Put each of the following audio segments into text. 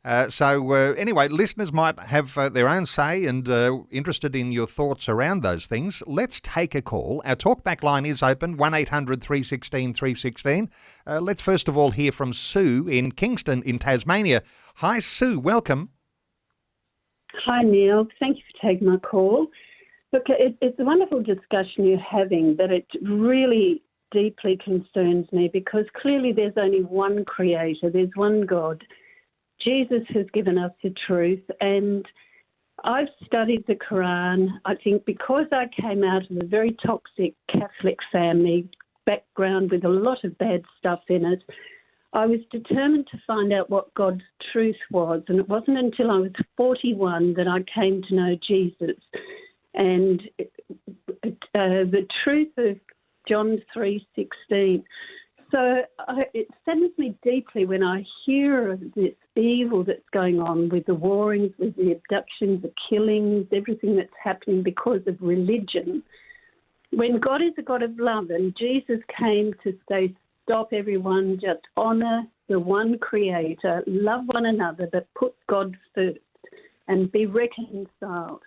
Anyway, listeners might have their own say and interested in your thoughts around those things. Let's take a call. Our talkback line is open, 1800 316 316. Let's first of all hear from Sue in Kingston in Tasmania. Hi, Sue. Welcome. Hi, Neil. Thank you for taking my call. Look, it's a wonderful discussion you're having, but it really deeply concerns me because clearly there's only one creator, there's one God. Jesus has given us the truth, and I've studied the Quran. I think because I came out of a very toxic Catholic family background with a lot of bad stuff in it, I was determined to find out what God's truth was, and it wasn't until I was 41 that I came to know Jesus. And the truth of John 3:16. So it saddens me deeply when I hear of this evil that's going on with the warrings, with the abductions, the killings, everything that's happening because of religion. When God is a God of love, and Jesus came to say, stop everyone, just honour the one creator, love one another, but put God first and be reconciled.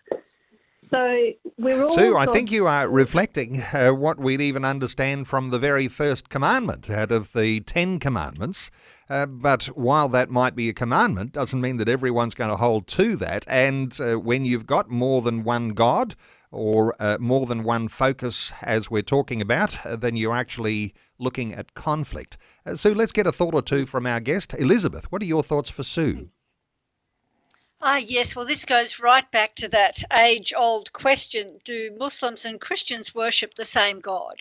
So we're all Sue, I think you are reflecting what we'd even understand from the very first commandment out of the 10 commandments. But while that might be a commandment, doesn't mean that everyone's going to hold to that. And when you've got more than one God or more than one focus, as we're talking about, then you're actually looking at conflict. Sue, let's get a thought or two from our guest. Elizabeth, what are your thoughts for Sue? Yes, well, this goes right back to that age-old question, do Muslims and Christians worship the same God?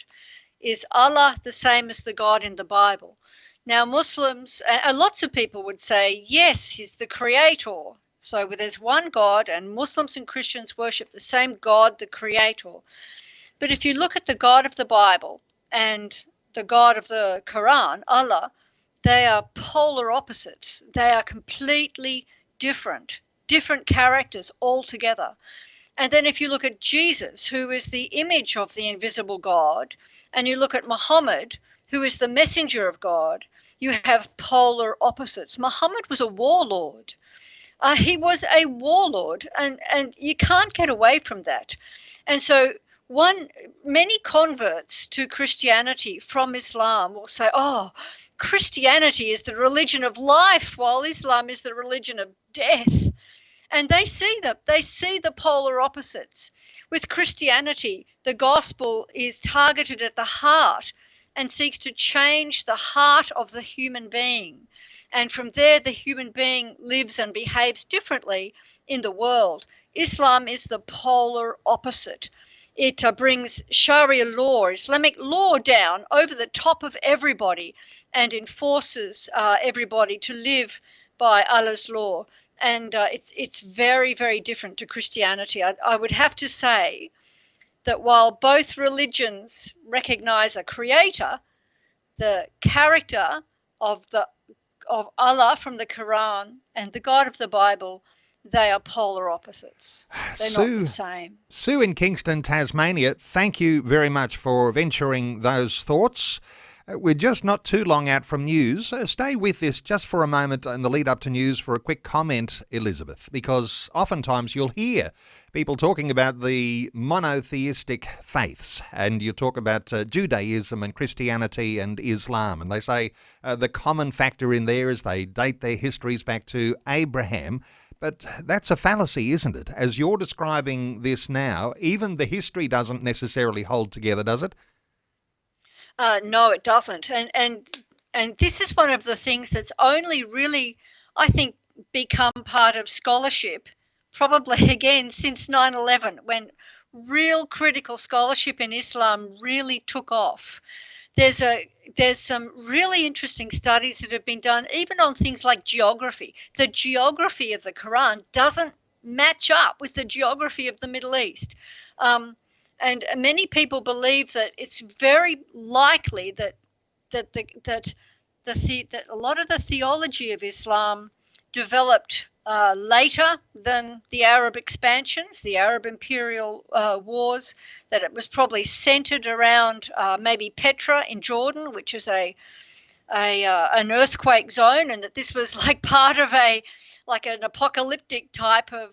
Is Allah the same as the God in the Bible? Now, Muslims, and lots of people would say, yes, he's the creator. So there's one God, and Muslims and Christians worship the same God, the creator. But if you look at the God of the Bible and the God of the Quran, Allah, they are polar opposites. They are completely different characters altogether. And then if you look at Jesus, who is the image of the invisible God, and you look at Muhammad, who is the messenger of God, you have polar opposites. Muhammad was a warlord. He was a warlord, and you can't get away from that. And so many converts to Christianity from Islam will say, oh, Christianity is the religion of life, while Islam is the religion of death. And they see the polar opposites. With Christianity, the gospel is targeted at the heart and seeks to change the heart of the human being. And from there, the human being lives and behaves differently in the world. Islam is the polar opposite. It brings Sharia law, Islamic law down over the top of everybody and enforces everybody to live by Allah's law. And it's very, very different to Christianity. I would have to say that while both religions recognize a creator, the character of Allah from the Quran and the God of the Bible, they are polar opposites. They're not the same. Sue in Kingston, Tasmania, thank you very much for venturing those thoughts. We're just not too long out from news. Stay with this just for a moment in the lead up to news for a quick comment, Elizabeth, because oftentimes you'll hear people talking about the monotheistic faiths, and you talk about Judaism and Christianity and Islam, and they say the common factor in there is they date their histories back to Abraham. But that's a fallacy, isn't it? As you're describing this now, even the history doesn't necessarily hold together, does it? No, it doesn't. And this is one of the things that's only really, I think, become part of scholarship, probably again since 9/11, when real critical scholarship in Islam really took off. There's some really interesting studies that have been done, even on things like geography. The geography of the Quran doesn't match up with the geography of the Middle East. And many people believe that it's very likely that a lot of the theology of Islam developed later than the Arab expansions, the Arab imperial wars, that it was probably centered around maybe Petra in Jordan, which is an earthquake zone, and that this was like part of like an apocalyptic type of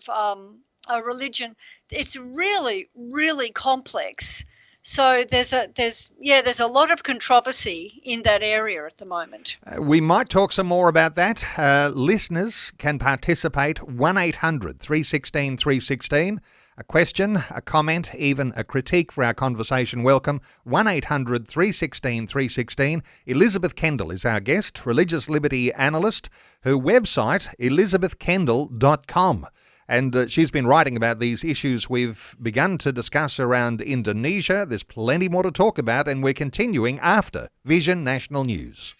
a religion. It's really, really complex. So there's a lot of controversy in that area at the moment. We might talk some more about that. Listeners can participate 1-800-316-316. A question, a comment, even a critique for our conversation, welcome. 1-800-316-316. Elizabeth Kendal is our guest, religious liberty analyst. Her website, elizabethkendal.com. And she's been writing about these issues we've begun to discuss around Indonesia. There's plenty more to talk about, and we're continuing after Vision National News.